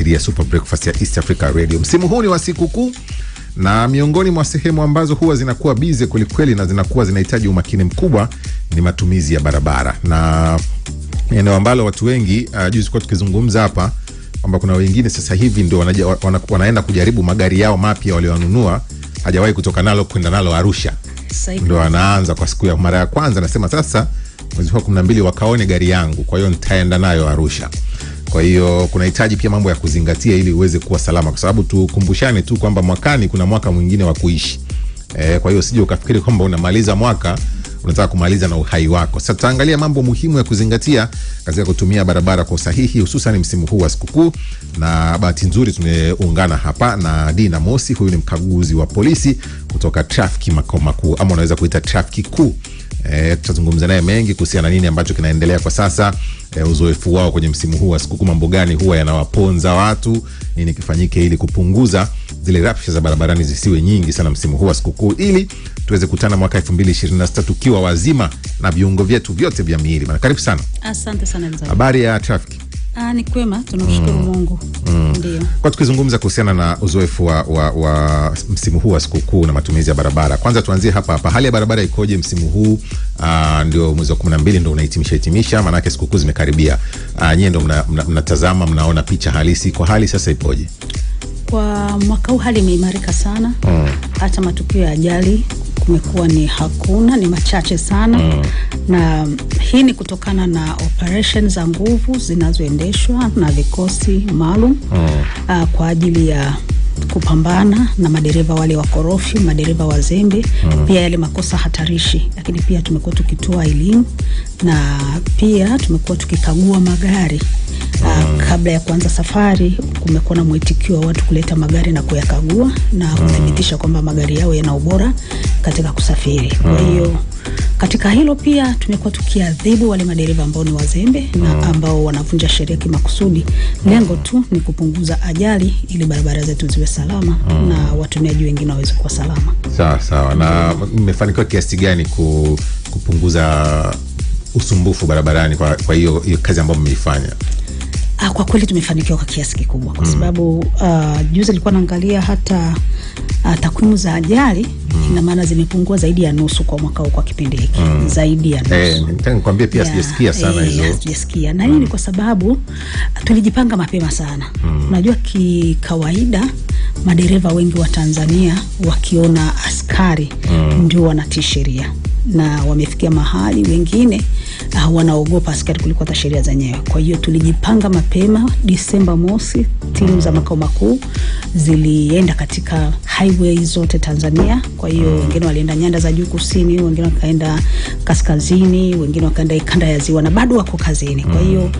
unafuatilia Super Breakfast ya East Africa Radio. Msimu huu ni wa sikukuu, na miongoni mwa sehemu ambazo huwa zinakuwa busy kweli na zinakuwa zinahitaji umakini mkubwa ni matumizi ya barabara. Na eneo ambalo watu wengi juzi kwa tukizungumza hapa kwamba kuna wengine sasa hivi ndio wanaenda kujaribu magari yao mapya waliowanunua, hajawahi kutoka nalo kwenda nalo Arusha. Ndio wanaanza kwa siku ya mara ya kwanza, nasema sasa mwezi wa 12 wakaone gari yangu, kwa hiyo nitaenda nayo Arusha. Kwa hiyo kunahitaji pia mambo ya kuzingatia ili uweze kuwa salama, kwa sababu tukumbushane tu kwamba mwakani kuna mwaka mwingine wa kuishi. Kwa hiyo usije ukafikiri kwamba unamaliza mwaka unataka kumaliza na uhai wako. Sasa tutaangalia mambo muhimu ya kuzingatia katika kutumia barabara kwa usahihi, hususan msimu huu wa sikukuu. Na bahati nzuri tumeungana hapa na Dina Mosi, huyu ni mkaguzi wa polisi kutoka trafiki makao makuu, ama unaweza kuita trafiki kuu. Tutazungumza naye mengi kuhusiana na nini ambacho kinaendelea kwa sasa, uzoefu wao kwenye msimu huu wa sikukuu, mambo gani huwa yanawaponza watu, nini kifanyike ili kupunguza zile rapsha za barabarani zisiwe nyingi sana msimu huu wa sikukuu, ili tuweze kutana mwaka 2026 tukiwa wazima na viungo vyetu vyote vya miili. Karibu sana. Asante sana mzee. Habari ya trafiki? Ni kwema, tunamshukuru Mungu. Ndio. Kwa tukizungumza kuhusiana na uzoefu wa msimu huu wa sikukuu na matumizi ya barabara, kwanza tuanzie hapa. Hali ya barabara ikoje msimu huu? Ndio mwezi wa 12 ndio unahitimisha, maana yake sikukuu zimekaribia. Nyie ndio mnatazama, mnaona picha halisi, kwa hali sasa ipoje? Kwa mwaka huu hali imeimarika sana. Hata matukio ya ajali kumekuwa ni machache sana. Na hii ni kutokana na operations za nguvu zinazoendeshwa na vikosi maalum kwa ajili ya kupambana na madereva wale wakorofi, madereva wazembe, pia yale makosa hatarishi. Lakini pia tumekuwa tukitoa elimu na pia tumekuwa tukikagua magari. Kabla ya kuanza safari kumekuwa na mwitikio wa watu kuleta magari na kuyakagua na kuthibitisha kwamba magari yao yana ubora katika kusafiri. Kwa hiyo katika hilo pia tumekuwa tukiadhibu wale madereva ambao ni wazembe na ambao wanavunja sheria kimakusudi. Lengo tu ni kupunguza ajali ili barabara zetu ziwe salama na watumiaji wengine waweze kuwa salama. Sawa. Na mmefanikiwa kiasi gani kupunguza usumbufu barabarani kwa hiyo kazi ambayo mmeifanya? Kwa kweli tumefanikiwa kwa kiasi kikubwa kwa sababu juzi nilikuwa naangalia hata takwimu za ajali, ina maana zimepungua zaidi ya nusu kwa mwaka huu kwa kipindi hiki. Zaidi ya nusu. Nataka nikwambie pia sijasikia sana hizo. Sijasikia. Na nini? Kwa sababu tulijipanga mapema sana. Unajua kikawaida madereva wengi wa Tanzania wakiona askari ndio wanatii sheria, na wamefikia mahali wengine wanaogopa askari kuliko hata sheria zenyewe. Kwa hiyo tulijipanga mapema. Disemba mosi timu za makao makuu zilienda katika highway zote Tanzania. Kwa hiyo wengine walienda nyanda za juu kusini, wengine wakaenda kaskazini, wengine wakaenda kanda ya ziwa, na bado wako kazini. Kwa hiyo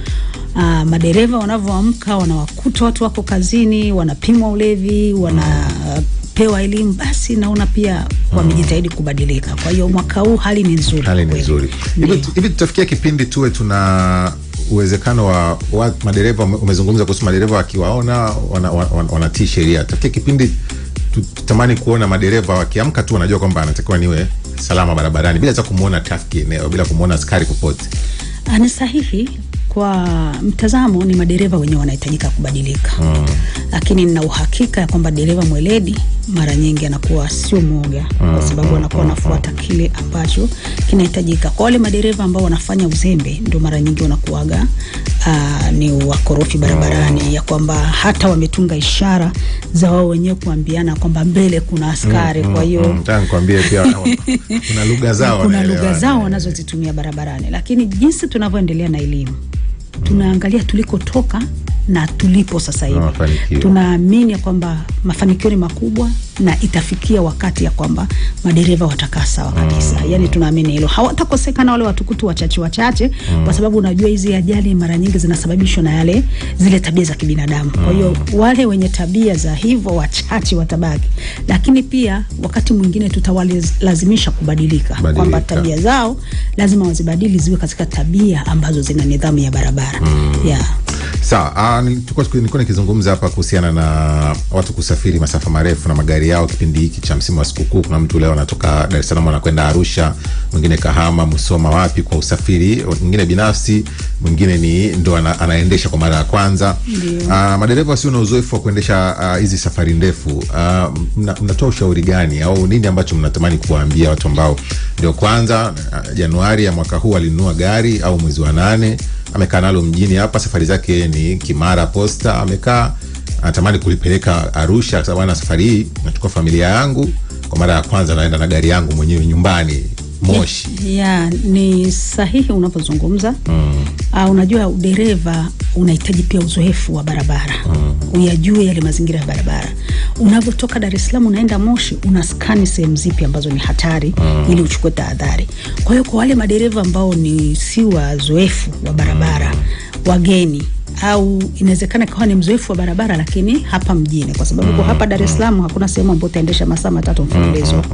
madereva wanavyoamka wanawakuta watu wako kazini, wanapimwa ulevi, pewa elimu, basi naona pia wamejitahidi kubadilika. Kwa hiyo mwaka huu hali ni nzuri. Hivi tutafikia kipindi tuwe tuna uwezekano wa madereva, umezungumza kuhusu madereva wakiwaona wanatii sheria. Tutafikia kipindi tutamani kuona madereva wakiamka tu wanajua kwamba anatakiwa niwe salama barabarani bila hata kumuona trafiki eneo, bila kumuona askari popote. Ni sahihi. Kwa mtazamo ni madereva wenyewe wanahitajika kubadilika. Lakini nina uhakika kwamba dereva mweledi mara nyingi anakuwa sio mwoga, kwa sababu anakuwa anafuata kile ambacho kinahitajika. Kwa wale madereva ambao wanafanya uzembe ndio mara nyingi wanakuaga ni wakorofi barabarani, ya kwamba hata wametunga ishara za wao wenyewe kuambiana kwamba mbele kuna askari. Kwa hiyo nataka nikwambie pia kuna lugha zao wanazozitumia barabarani. Lakini jinsi tunavyoendelea na elimu, tunaangalia tulikotoka na tulipo sasa hivi, tunaamini kwamba mafanikio ni makubwa na itafikia wakati ya kwamba madereva watakaa sawa kabisa. Yani tunaamini hilo. Hawatakosekana wale watukutu wachache kwa sababu unajua hizi ajali mara nyingi zinasababishwa na zile tabia za kibinadamu. Kwa hiyo wale wenye tabia za hivyo wachache watabaki. Lakini pia wakati mwingine tutawalazimisha kubadilika. Kwamba tabia zao lazima wazibadili ziwe katika tabia ambazo zina nidhamu ya barabara. Sawa, nilikuwa nikizungumza hapa kuhusiana na watu kusafiri masafa marefu na magari yao kipindi hiki cha msimu wa sikukuu. Kuna mtu leo anatoka Dar es Salaam anakwenda Arusha, mwingine Kahama, Musoma, wapi kwa usafiri, mwingine binafsi, mwingine ndo anaendesha kwa mara ya kwanza. Madereva wasio na uzoefu wa kuendesha hizi safari ndefu, mnatoa ushauri gani au nini ambacho mnatamani kuwaambia watu ambao ndio kwanza Januari ya mwaka huu alinunua gari au mwezi wa 8 amekaa nalo mjini hapa, safari zake ni Kimara Posta, amekaa anatamani kulipeleka Arusha kwa sababu na safari hii nachukua familia yangu kwa mara ya kwanza, naenda na gari yangu mwenyewe nyumbani Moshi. Ni sahihi unapozungumza. Unajua udereva unahitaji pia uzoefu wa barabara. Uyajue yale mazingira ya barabara. Unapotoka Dar es Salaam unaenda Moshi, unaskani sehemu zipi ambazo ni hatari ili uchukue tahadhari. Kwa hiyo kwa wale madereva ambao si wazoefu wa barabara, wageni, au inawezekana kwa ni mzoefu wa barabara lakini hapa mjini, kwa sababu kwa hapa Dar es Salaam hakuna sehemu ambayo utaendesha masaa 3 mfululizo.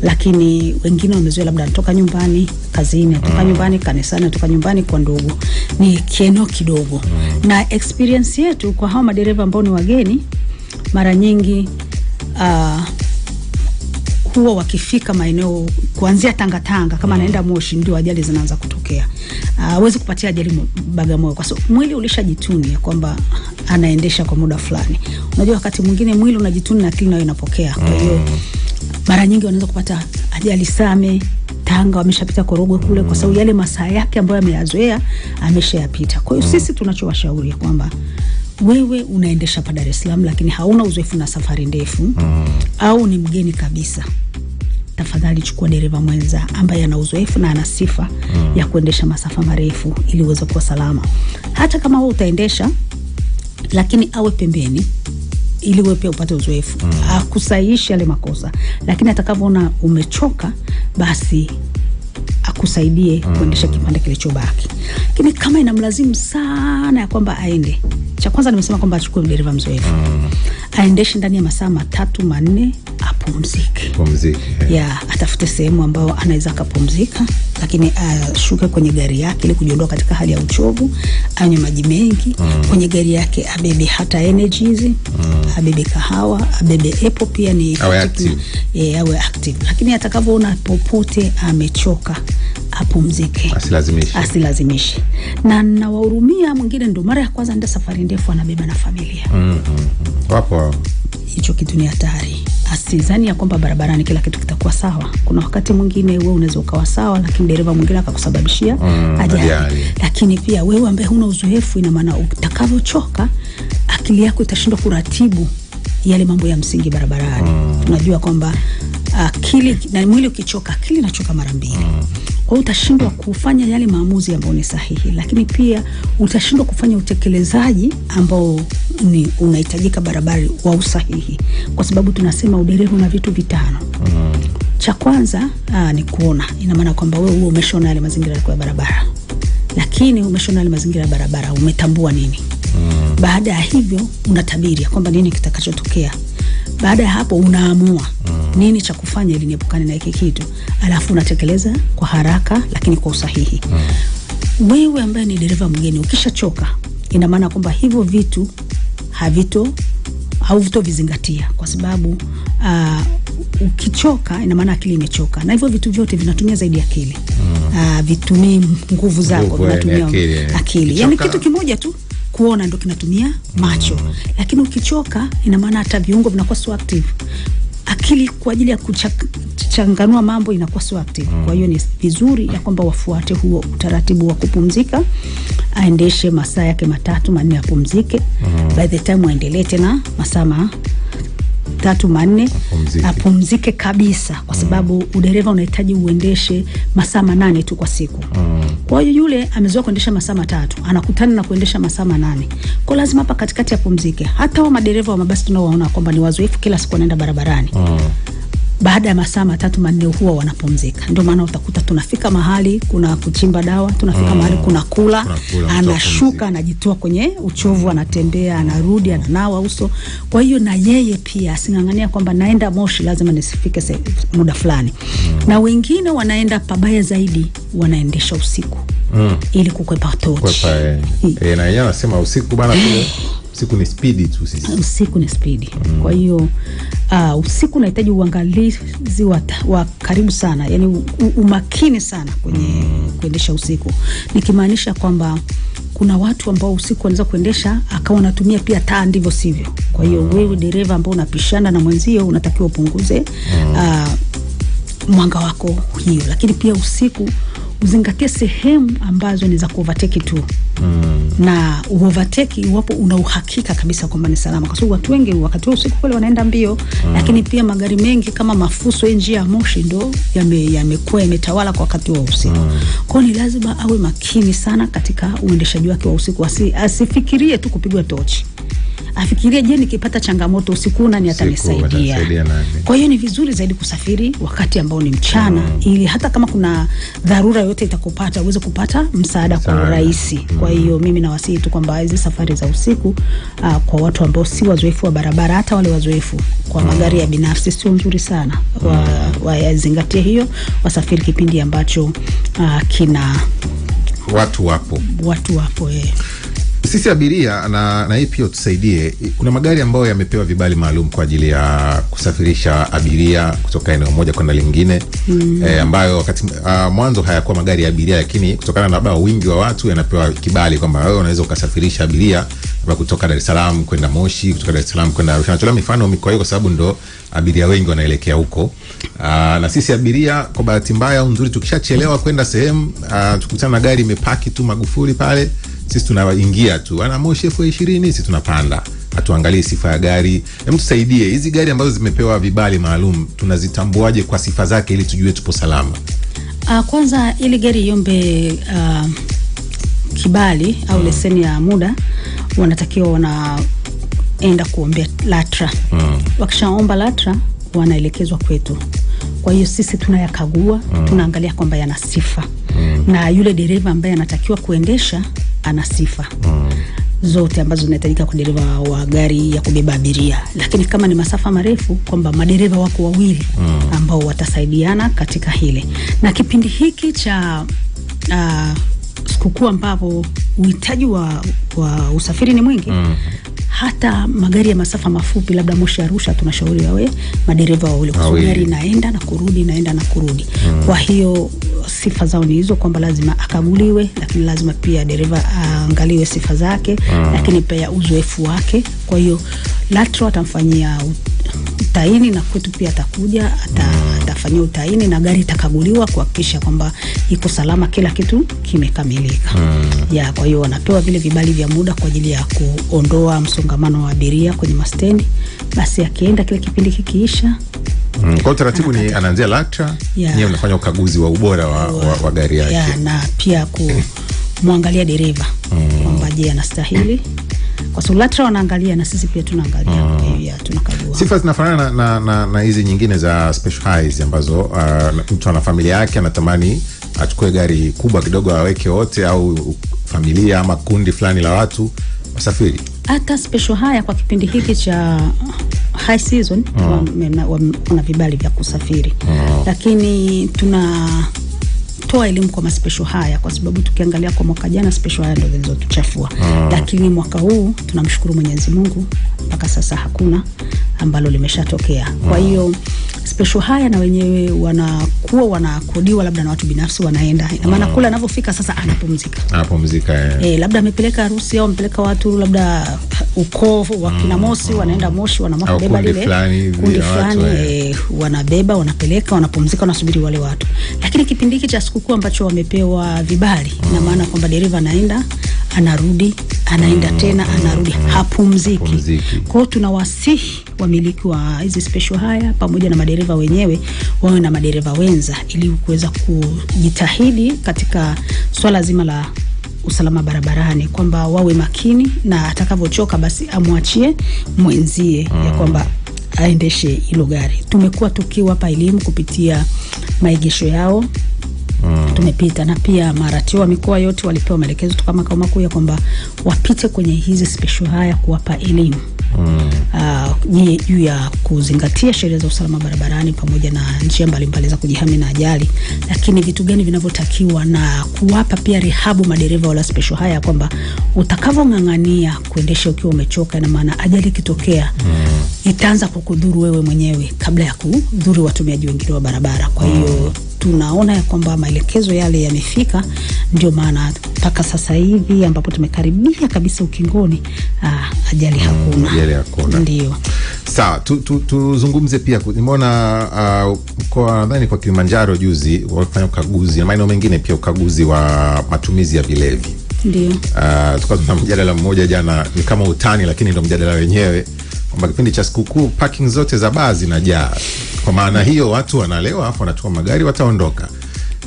Lakini wengine wamezoea labda anatoka nyumbani kazini, anatoka nyumbani kanisani, anatoka nyumbani kwa ndugu, ni kieneo kidogo. Na experience yetu kwa hao madereva ambao ni wageni, mara nyingi huwa wakifika maeneo kuanzia Tanga kama anaenda Moshi ndio ajali zinaanza kutokea. Hawezi kupatia ajali Bagamoyo kwa sababu mwili ulishajitunia kwamba anaendesha kwa muda fulani. Unajua wakati mwingine mwili unajituni na akili nayo inapokea. Kwa hiyo mara nyingi wanaweza kupata ajali Same, Tanga, wameshapita Korogwe kule kwa sababu yale masaa yake ambayo ameyazoea ameshayapita. Kwa hiyo sisi tunachowashauri kwamba wewe unaendesha pa Dar es Salaam lakini hauna uzoefu na safari ndefu, au ni mgeni kabisa, tafadhali chukua dereva mwenza ambaye ana uzoefu na ana sifa ya kuendesha masafa marefu ili uweze kuwa salama. Hata kama wewe utaendesha, lakini awe pembeni ili wewe pia upate uzoefu. Akusahihishe yale makosa, lakini atakapoona umechoka basi akusaidie kuendesha kipande kilichobaki. Lakini kama inamlazimu sana ya kwamba aende, cha kwanza nimesema kwamba achukue dereva mzoefu. Aendeshe ndani ya masaa 3-4, apumzike. Atafute sehemu ambayo anaweza kupumzika, lakini ashuke kwenye gari yake ili kujiondoa katika hali ya uchovu, anywe maji mengi. Kwenye gari yake abebe hata energies, abebe kahawa, abebe apple pia ni awe active. Lakini atakapoona popote amechoka, apumzike, asilazimishe. Na nawahurumia mwingine ndo mara ya kwanza ndio safari ndefu anabeba na familia. Wapo. Hicho kitu ni hatari. Asizani ya kwamba barabarani kila kitu kitakuwa sawa. Kuna wakati mwingine wewe unaweza ukawa sawa lakini dereva mwingine akakusababishia ajali. Lakini pia wewe ambaye huna uzoefu, ina maana utakavyochoka akili yako itashindwa kuratibu yale mambo ya msingi barabarani. Tunajua kwamba akili na mwili ukichoka, akili inachoka mara mbili. Kwa hiyo utashindwa kufanya yale maamuzi ambayo ni sahihi, lakini pia utashindwa kufanya utekelezaji ambao ni unahitajika barabara wa usahihi, kwa sababu tunasema udereva una vitu vitano. Cha kwanza ni kuona. Ina maana kwamba wewe umeshaona yale mazingira ya barabara, lakini umeshaona yale mazingira ya barabara, umetambua nini? Baada ya hivyo unatabiri kwamba nini kitakachotokea. Baada ya hapo unaamua nini cha kufanya ili niepukane na hiki kitu, alafu unatekeleza kwa haraka lakini kwa usahihi. Wewe ambaye ni dereva mgeni ukishachoka, ina maana kwamba hivyo vitu vizingatia, kwa sababu ukichoka ina maana akili imechoka, na hivyo vitu vyote vinatumia zaidi akili. Vitumii nguvu zako, vinatumia akili. Yaani kitu kimoja tu kuona ndo kinatumia macho. Lakini ukichoka ina maana hata viungo vinakuwa so active. Akili kwa ajili ya kuchanganua mambo inakuwa so active. Kwa hiyo ni vizuri ya kwamba wafuate huo utaratibu wa kupumzika. Aendeshe masaa yake 3-4 apumzike. By the time aendelee tena masaa 3-4 apumzike kabisa, kwa sababu udereva unahitaji uendeshe masaa 8 tu kwa siku. Kwa hiyo yule amezoea kuendesha masaa 3, anakutana na kuendesha masaa 8. Kwa lazima hapa katikati apumzike. Hata wa madereva wa mabasi tunaowaona kwamba ni wazoefu kila siku wanaenda barabarani, baada ya masaa 3-4 huwa wanapumzika. Ndio maana utakuta tunafika mahali kuna kuchimba dawa, tunafika mahali kuna kula, anashuka, anajitoa kwenye uchovu, anatembea, anarudi, ananawa uso. Kwa hiyo na yeye pia asingangania kwamba naenda Moshi lazima nisifike muda fulani. Na wengine wanaenda pabaya zaidi, wanaendesha usiku ili kukwepa tochi. Na yeye anasema usiku bana kule usiku ni speed tu sisi. Usiku ni speed. Kwa hiyo usiku unahitaji uangalizi wa karibu sana, yani umakini sana kwenye kuendesha usiku. Nikimaanisha kwamba kuna watu ambao usiku wanaweza kuendesha akawa anatumia pia taa ndivyo sivyo. Kwa hiyo wewe dereva ambao unapishana na mwenzio unatakiwa upunguze mwanga wako hiyo. Lakini pia usiku uzingatie sehemu ambazo ni za kuovertake tu. Na overtake iwapo una uhakika kabisa kwamba ni salama, kwa sababu watu wengi wakati wa usiku kule wanaenda mbio. Lakini pia magari mengi kama mafuso njia ya Moshi ndo yamekuwa yametawala kwa wakati wa usiku. Kwa hiyo ni lazima awe makini sana katika uendeshaji wake wa usiku. Asifikirie tu kupigwa tochi, afikirie je, nikipata changamoto usiku nani atanisaidia. Kwa hiyo ni vizuri zaidi kusafiri wakati ambao ni mchana, ili hata kama kuna dharura yote itakupata uweze kupata msaada kwa urahisi. Kwa hiyo mimi nawasihi tu kwamba hizi safari za usiku kwa watu ambao si wazoefu wa barabara, hata wale wazoefu kwa magari ya binafsi sio nzuri sana. Wazingatie hiyo, wasafiri kipindi ambacho kina watu wapo. Sisi abiria na hii pia tusaidie. Kuna magari ambayo yamepewa vibali maalum kwa ajili ya kusafirisha abiria kutoka eneo moja kwenda lingine, ambayo wakati mwanzo hayakuwa magari ya abiria, lakini kutokana na wingi wa watu yanapewa kibali kwamba wewe unaweza ukasafirisha abiria kutoka Dar es Salaam kwenda Moshi, kutoka Dar es Salaam kwenda Arusha. Natolea mifano mikoa hiyo kwa sababu ndo abiria wengi wanaelekea huko. Na sisi abiria kwa bahati mbaya au nzuri, tukishachelewa kwenda sehemu, tukutana na gari imepaki tu Magufuli pale, sisi tunaingia tu ana Moshi F20, sisi tunapanda, hatuangalie sifa ya gari. Hebu tusaidie, hizi gari ambazo zimepewa vibali maalum tunazitambuaje kwa sifa zake ili tujue tupo salama? Kwanza ili gari iombe kibali au leseni ya muda, wanatakiwa wanaenda kuombea LATRA. Wakishaomba LATRA wanaelekezwa kwetu. Kwa hiyo sisi tunayakagua, tunaangalia kwamba yana sifa. Na yule dereva ambaye anatakiwa kuendesha ana sifa zote ambazo zinahitajika kwa dereva wa gari ya kubeba abiria. Lakini kama ni masafa marefu, kwamba madereva wako wawili ambao watasaidiana katika hile. Na kipindi hiki cha sikukuu ambapo uhitaji wa usafiri ni mwingi, hata magari ya masafa mafupi labda Moshi Arusha, tunashauri wawe madereva wawili, kwa sababu gari inaenda na kurudi. Kwa hiyo sifa zao ni hizo, kwamba lazima akaguliwe, lakini lazima pia dereva aangaliwe sifa zake, lakini pia uzoefu wake. Kwa hiyo LATRA atamfanyia utaini, na kwetu pia atakuja atafanyia utaini, na gari itakaguliwa kuhakikisha kwamba iko salama, kila kitu kimekamilika. Kwa hiyo wanapewa vile vibali vya muda kwa ajili ya kuondoa msongamano wa abiria kwenye mastendi. Basi akienda kile kipindi kikiisha, kwa utaratibu ni anaanzia LATRA, yeye anafanya ukaguzi wa ubora wa gari yake. Na pia kumwangalia dereva kwamba je, anastahili. Kwa sababu LATRA wanaangalia na sisi pia tunaangalia, tunakagua. Sifa zinafanana na hizi nyingine za special highs ambazo mtu ana familia yake anatamani achukue gari kubwa kidogo aweke wote, au familia ama kundi fulani la watu wasafiri. Hata special haya kwa kipindi hiki cha high season wana vibali vya kusafiri. Lakini tunatoa elimu kwa special haya, kwa sababu tukiangalia kwa mwaka jana special haya ndio zilizotuchafua. Lakini mwaka huu tunamshukuru Mwenyezi Mungu, mpaka sasa hakuna ambalo limeshatokea. Kwa hiyo special haya na wenyewe wanakodiwa labda na watu binafsi, wanaenda. Ina maana kula anapofika sasa anapumzika. Labda amepeleka harusi au amepeleka watu labda ukoo wa kina Mosi, wanaenda Moshi, wanabeba lile kundi fulani, wanabeba, wanapeleka, wanapumzika, wanasubiri wale watu. Lakini kipindi hiki cha sikukuu ambacho wamepewa vibali, ina maana kwamba dereva anaenda, anarudi, anaenda tena, anarudi, hapumziki. Kwa hiyo tunawasihi wamiliki wa hizi special haya pamoja na madereva wenyewe wawe na madereva wenza, ili kuweza kujitahidi katika swala zima la usalama barabarani, kwamba wawe makini, na atakavyochoka basi amwachie mwenzie, ya kwamba aendeshe hilo gari. Tumekuwa tukiwapa elimu kupitia maegesho yao. Tumepita na pia maratio wa mikoa yote walipewa maelekezo kutoka makao makuu ya kwamba wapite kwenye hizi special haya kuwapa elimu juu ya kuzingatia sheria za usalama barabarani pamoja na njia mbalimbali za kujihami na ajali, lakini vitu gani vinavyotakiwa, na kuwapa pia rehabu madereva wala special haya kwamba utakavong'ang'ania kuendesha ukiwa umechoka, na maana ajali kitokea itaanza kukudhuru wewe mwenyewe kabla ya kudhuru watumiaji wengine wa barabara. Kwa hiyo tunaona ya kwamba maelekezo yale yamefika, ndio maana mpaka sasa hivi ambapo tumekaribia kabisa ukingoni, ajali hakuna. Ajali hakuna. Ndio. Sawa, tuzungumze pia, nimeona mkoa nadhani kwa Kilimanjaro juzi walifanya ukaguzi na maeneo mengine pia ukaguzi wa matumizi ya vilevi. Ndio. Tukao tuna mjadala mmoja jana, ni kama utani lakini ndio mjadala wenyewe, kwamba kipindi cha sikukuu parking zote za baa zinajaa. Kwa maana hiyo watu wanalewa afu wanachukua magari wataondoka.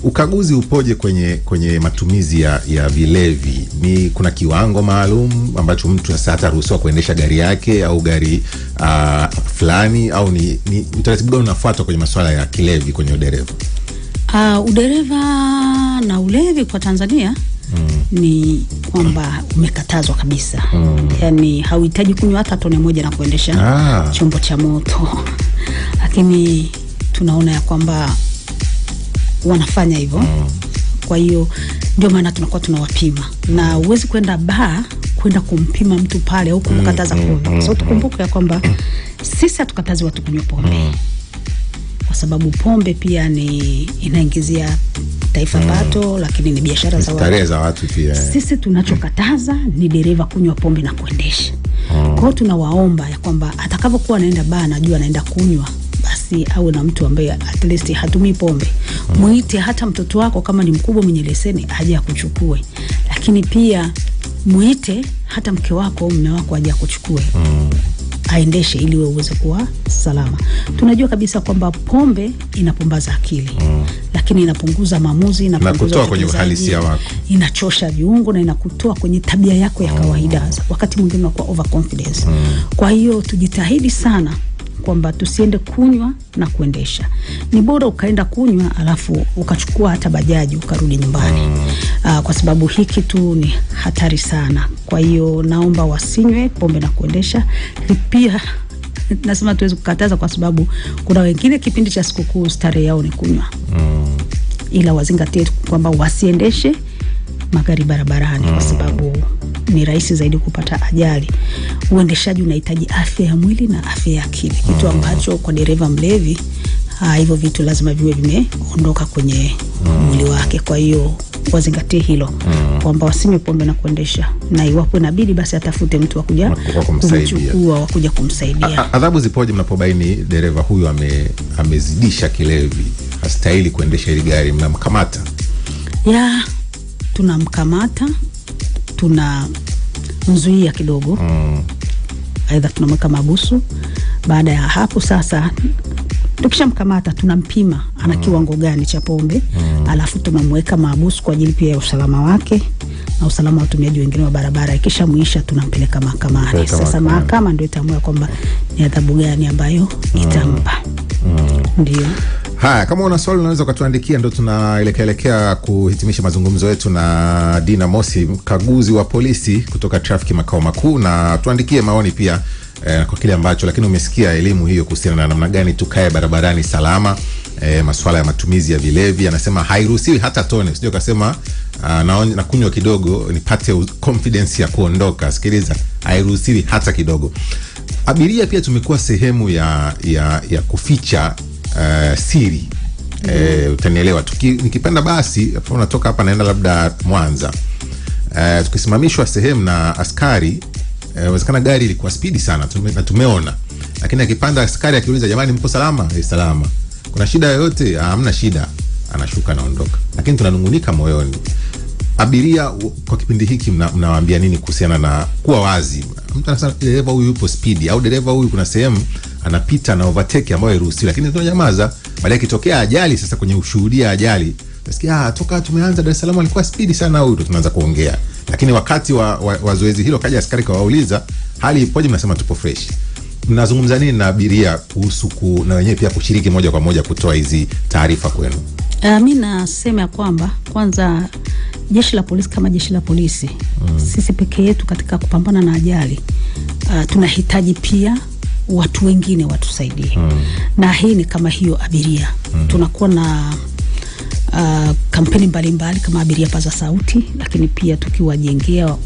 Ukaguzi upoje kwenye matumizi ya vilevi? Ni kuna kiwango maalum ambacho mtu sasa hataruhusiwa kuendesha gari yake au gari fulani, au ni utaratibu gani unafuatwa kwenye masuala ya kilevi kwenye udereva? Udereva na ulevi kwa Tanzania ni kwamba umekatazwa kabisa. Yani hauhitaji kunywa hata tone moja na kuendesha chombo cha moto. Lakini tunaona ya kwamba wanafanya hivyo. Kwa hiyo ndio maana tunakuwa tunawapima. Na uwezi kwenda baa kwenda kumpima mtu pale au kumkataza kunywa. So tukumbuke ya kwamba sisi hatukatazi watu kunywa pombe. Kwa sababu pombe pia inaingizia taifa pato, lakini ni biashara za watu pia. Sisi tunachokataza ni dereva kunywa pombe na kuendesha. Kwa hiyo tunawaomba ya kwamba atakapokuwa anaenda baa anajua anaenda kunywa, basi awe na mtu ambaye at least hatumii pombe. Muite hata mtoto wako kama ni mkubwa mwenye leseni aje akuchukue. Lakini pia muite hata mke wako au mume wako aje akuchukue. Aendeshe ili wewe uweze kuwa salama. Tunajua kabisa kwamba pombe inapumbaza akili. Lakini inapunguza maamuzi, inakutoa kwenye uhalisia wako. Inachosha viungo na inakutoa kwenye tabia yako ya kawaida. Wakati mwingine unakuwa overconfidence. Kwa hiyo tujitahidi sana kwamba tusiende kunywa na kuendesha. Ni bora ukaenda kunywa alafu ukachukua hata bajaji ukarudi nyumbani. Kwa sababu hiki tu ni hatari sana. Kwa hiyo naomba wasinywe pombe na kuendesha. Pia nasema tuwezi kukataza kwa sababu kuna wengine kipindi cha sikukuu starehe yao ni kunywa. Ila wazingatie kwamba wasiendeshe magari barabarani kwa sababu ni rahisi zaidi kupata ajali. Uendeshaji unahitaji afya ya mwili na afya ya akili. Kitu ambacho kwa dereva mlevi hivyo vitu lazima viwe vimeondoka kwenye mwili wake. Kwa hiyo wazingatie hilo kwamba wasinywe pombe na kuendesha, na iwapo inabidi basi atafute mtu wa kuja kumchukua, wa kuja kumsaidia. Adhabu zipoje mnapobaini dereva huyu amezidisha kilevi, hastahili kuendesha ile gari? Mnamkamata? Tunamkamata, tunamzuia kidogo. Aidha tunamweka mabusu. Baada ya hapo sasa tukishamkamata tunampima ana kiwango gani cha pombe, alafu tunamweka mabusu kwa ajili pia ya usalama wake na usalama wa watumiaji wengine wa barabara. Ikishamuisha tunampeleka mahakamani. Sasa mahakama ndio itaamua kwamba ni adhabu gani ambayo itampa. Ndio. Haya, kama una swali unaweza kutuandikia. Ndio tunaelekea kuhitimisha mazungumzo yetu na Dina Mosi, mkaguzi wa polisi kutoka traffic makao makuu, na tuandikie maoni pia kwa kile ambacho, lakini umesikia elimu hiyo kuhusiana na namna gani tukae barabarani salama. Masuala ya matumizi ya vilevi, anasema hairuhusiwi hata tone. Sio kasema na kunywa kidogo nipate confidence ya kuondoka. Sikiliza, hairuhusiwi hata kidogo. Abiria pia tumekuwa sehemu ya kuficha siri. Utanielewa, nikipanda basi unatoka hapa naenda labda Mwanza, tukisimamishwa sehemu na askari, wezekana gari ilikuwa spidi sana na tumeona, lakini akipanda askari akiuliza jamani mko salama? Salama. Kuna shida yoyote? Hamna shida. Anashuka naondoka. Lakini tunanungunika moyoni. Abiria kwa kipindi hiki mnawaambia nini kuhusiana na kuwa wazi? Mtu anasema dereva huyu yupo speed, au dereva huyu kuna sehemu anapita na overtake ambayo hairuhusiwi, lakini tunanyamaza. Baadaye kitokea ajali, sasa kwenye ushuhudia ajali nasikia toka tumeanza Dar es Salaam alikuwa speed sana huyu, tunaanza kuongea. Lakini wakati wa zoezi hilo kaja askari kawauliza hali ipoje, mnasema tupo fresh. mnazungumza nini na abiria kuhusu na wenyewe pia kushiriki moja kwa moja kutoa hizi taarifa kwenu? Mimi nasema kwamba kwanza jeshi la polisi kama jeshi la polisi, sisi pekee yetu katika kupambana na ajali, tunahitaji pia watu wengine watusaidie. Na hii ni kama hiyo abiria. Tunakuwa na kampeni mbalimbali kama abiria paza sauti, lakini pia tukiwajengea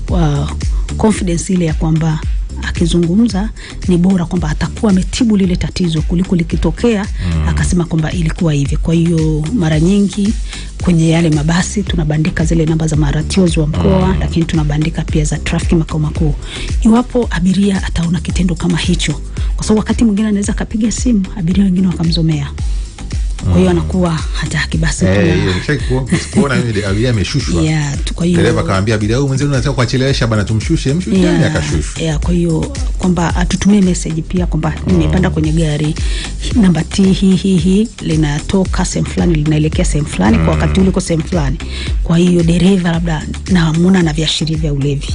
confidence ile ya kwamba akizungumza ni bora kwamba atakuwa ametibu lile tatizo kuliko likitokea akasema kwamba ilikuwa hivi. Kwa hiyo mara nyingi kwenye yale mabasi tunabandika zile namba za maratios wa mkoa, lakini tunabandika pia za traffic makao makuu. Iwapo abiria ataona kitendo kama hicho, kwa sababu wakati mwingine anaweza kapiga simu abiria wengine wakamzomea, kwa hiyo anakuwa hataki. Basi kuona yule abiria ameshushwa, kwa hiyo dereva kaambia abiria huyu mwenzenu anataka kuachelewesha bana, tumshushe akashushwa. Kwa hiyo kwamba atutumie message pia kwamba nimepanda kwenye gari namba T hii linatoka sehemu fulani linaelekea sehemu fulani kwa wakati ule kwa sehemu fulani. Kwa hiyo dereva labda namuona na viashiria vya ulevi,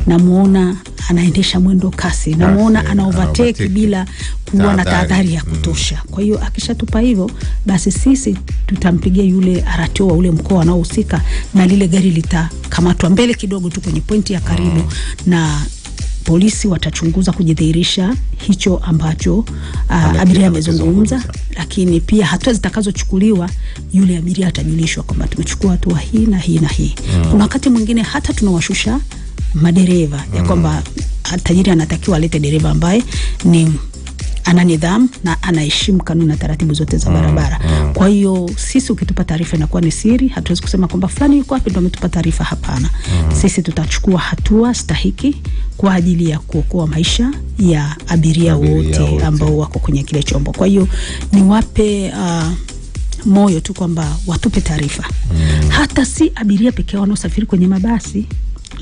namuona anaendesha mwendo kasi, namuona ana overtake bila kuwa na tahadhari ya kutosha. Kwa hiyo akishatupa hivyo, basi sisi tutampigia yule RTO wa ule mkoa anaohusika, na lile gari litakamatwa mbele kidogo tu kwenye pointi ya karibu, na polisi watachunguza kujidhihirisha hicho ambacho abiria amezungumza. Lakini pia hatua zitakazochukuliwa, yule abiria atajulishwa kwamba tumechukua hatua hii na hii na hii. Kuna wakati mwingine hata tunawashusha madereva ya kwamba tajiri anatakiwa alete dereva ambaye ni ana nidhamu na anaheshimu kanuni na taratibu zote za barabara. Kwa hiyo sisi ukitupa taarifa inakuwa ni siri, hatuwezi kusema kwamba fulani yuko wapi ndio ametupa taarifa, hapana. Sisi tutachukua hatua stahiki kwa ajili ya kuokoa maisha ya abiria wote ambao wako kwenye kile chombo. Kwa hiyo niwape moyo tu kwamba watupe taarifa. Hata si abiria pekee wanaosafiri kwenye mabasi,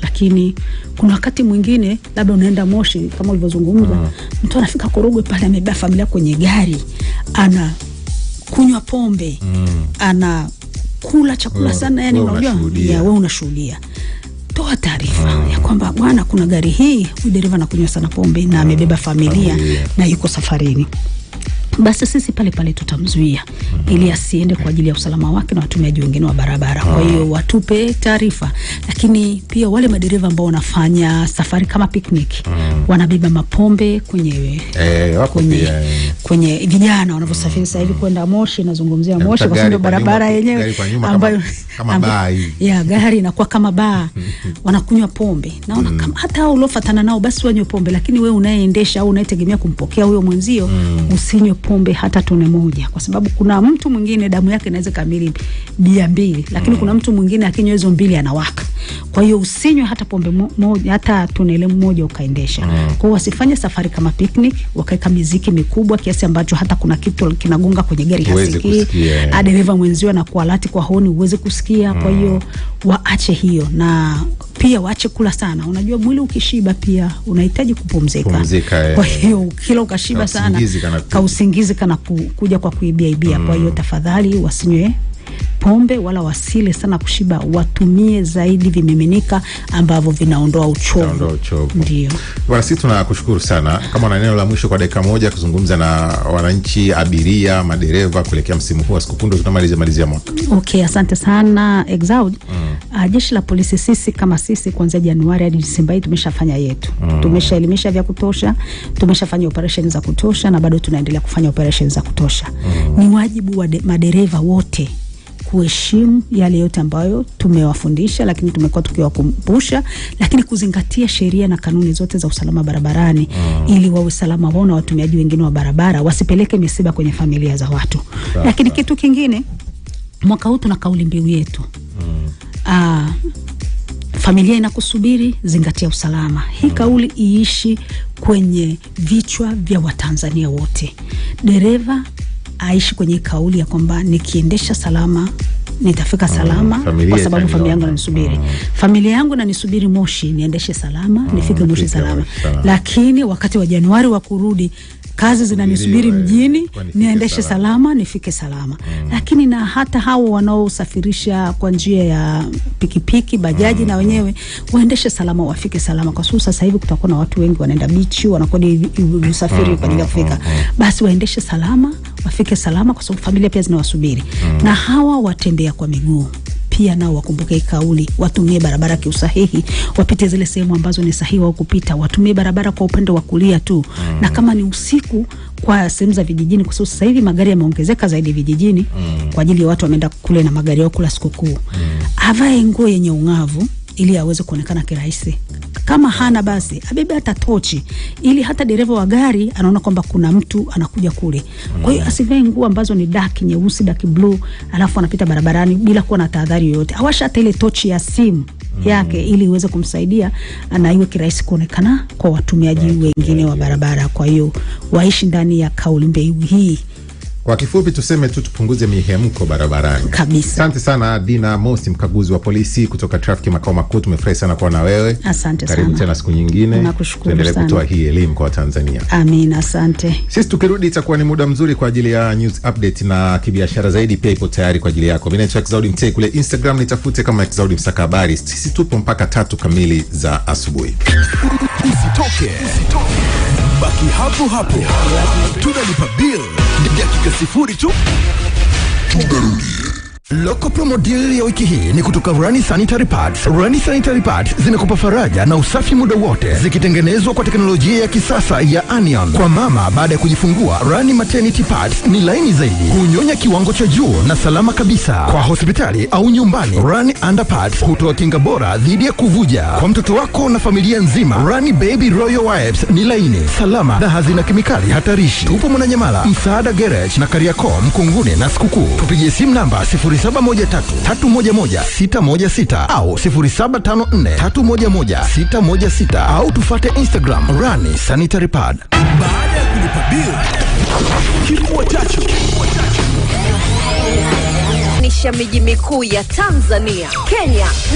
lakini kuna wakati mwingine labda unaenda Moshi kama ulivyozungumza, mtu anafika Korogwe pale amebeba familia kwenye gari, ana kunywa pombe, ana kula chakula sana, yani unajua wewe unashuhudia. Toa taarifa ya kwamba bwana, kuna gari hii, huyu dereva anakunywa sana pombe na amebeba familia na yuko safarini. Basi sisi pale pale tutamzuia ili asiende kwa ajili ya usalama wake na watumiaji wengine wa barabara. Kwa hiyo watupe taarifa. Lakini pia wale madereva ambao wanafanya safari kama picnic, wanabeba mapombe kwenye vijana wanavyosafiri sasa hivi kwenda Moshi, nazungumzia Moshi kwa sababu barabara yenyewe ambayo kama baa hivi. Gari inakuwa kama baa. Wanakunywa pombe. Naona kama hata hao uliofuatana nao basi wanywe pombe, lakini wewe unayeendesha au unayetegemea kumpokea huyo mwenzio, usinywe pombe hata tone moja, kwa sababu kuna mtu mwingine damu yake inaweza kamili 200, lakini kuna mtu mwingine akinywa hizo 2 anawaka. Kwa hiyo usinywe hata pombe moja, hata tone moja ukaendesha. Kwa hiyo wasifanye safari kama picnic, wakaeka muziki mikubwa kiasi ambacho hata kuna kitu kinagonga kwenye gari hasikii, dereva mwenzio anakuwa lati kwa honi uweze kusikia. Kwa hiyo waache hiyo, na pia waache kula sana. Unajua mwili ukishiba pia unahitaji kupumzika. Kwa hiyo kila ukashiba sana, kausingizi kana kuja kwa kuibia. Kwa hiyo tafadhali wasinywe pombe wala wasile sana kushiba, watumie zaidi vimiminika ambavyo vinaondoa uchovu. Ndio. Bwana, sisi tunakushukuru sana. Kama una neno la mwisho kwa dakika moja kuzungumza na wananchi, abiria, madereva kuelekea msimu huu wa sikukuu, tunamalizia mwaka. Okay, asante sana Exaud. Jeshi la polisi sisi kama sisi kuanzia Januari hadi Disemba hii tumeshafanya yetu. Tumeshaelimisha vya kutosha, tumeshafanya operation za kutosha, na bado tunaendelea kufanya operation za kutosha. Ni wajibu wa madereva wote kuheshimu yale yote ambayo tumewafundisha, lakini tumekuwa tukiwakumbusha, lakini kuzingatia sheria na kanuni zote za usalama barabarani ili wawe salama wao na watumiaji wengine wa barabara, wasipeleke misiba kwenye familia za watu. Lakini kitu kingine, mwaka huu tuna kauli mbiu yetu. Familia inakusubiri, zingatia usalama. Hii kauli iishi kwenye vichwa vya Watanzania wote. Dereva aishi kwenye kauli ya kwamba nikiendesha salama nitafika salama kwa sababu familia yangu inanisubiri. Familia yangu inanisubiri Moshi, niendeshe salama, nifike Moshi salama. Lakini wakati wa Januari wa kurudi, kazi zinanisubiri mjini, niendeshe salama, nifike salama. Lakini na hata hao wanaosafirisha kwa njia ya pikipiki, bajaji na wenyewe waendeshe salama, wafike salama. Kwa sababu sasa hivi kutakuwa na watu wengi wanaenda bichi, wanakodi usafiri kwa ajili ya kufika. Basi waendeshe salama, wafike salama kwa sababu familia pia zinawasubiri. Na hawa watembea kwa miguu pia nao wakumbuke kauli, watumie barabara kiusahihi, wapite zile sehemu ambazo ni sahihi wa kupita, watumie barabara kwa upande wa kulia tu. Na kama ni usiku kwa sehemu za vijijini, kwa sababu sasa hivi magari yameongezeka zaidi vijijini kwa ajili ya watu wameenda kule na magari yao kula sikukuu. Avae nguo yenye ungavu ili aweze kuonekana kirahisi. Kama hana basi abebe hata tochi ili hata dereva wa gari anaona kwamba kuna mtu anakuja kule. Kwa hiyo asivae nguo ambazo ni dark nyeusi, dark blue, alafu anapita barabarani bila kuwa na tahadhari yoyote. Awasha hata ile tochi ya simu yake ili iweze kumsaidia na iwe kirahisi kuonekana kwa watumiaji wengine wa barabara. Kwa hiyo waishi ndani ya kauli mbiu hii. Kwa kifupi tuseme tu tupunguze mihemko barabarani. Kabisa. Asante sana Dina Mosi, mkaguzi wa polisi kutoka traffic makao makuu. Tumefurahi sana kuwa na wewe. Asante sana. Karibu tena siku nyingine. Tuendelee kutoa hii elimu kwa Tanzania. Amina, asante. Sisi tukirudi itakuwa ni muda mzuri kwa ajili ya news update na kibiashara zaidi pia ipo tayari kwa ajili yako. Mimi ni Exaudi Mtei, kule Instagram nitafute kama Exaudi Msaka habari. Sisi tupo mpaka 3 kamili za asubuhi. Usitoke. Baki hapo. Tunalipa bill. Dakika 0 tu. Tunarudi. Loco promo deal ya wiki hii ni kutoka Rani Sanitary Pads. Rani Sanitary Pads zinakupa faraja na usafi muda wote, zikitengenezwa kwa teknolojia ya kisasa ya anion. Kwa mama baada ya kujifungua, Rani Maternity Pads ni laini zaidi, hunyonya kiwango cha juu na salama kabisa. Kwa hospitali au nyumbani, Rani Under Pads hutoa kinga bora dhidi ya kuvuja. Kwa mtoto wako na familia nzima, Rani Baby Royal Wipes ni laini, salama na hazina kemikali hatarishi. Tupo Mwananyamala, Msaada Garage na Kariakoo, Mkunguni na Sikukuu. Tupigie simu namba 0713-311-616 au 0754-311-616 au tufate Instagram Rani Sanitary Pad. Baada ya kulipa bill, kifua chacho nisha miji mikuu ya Tanzania, Kenya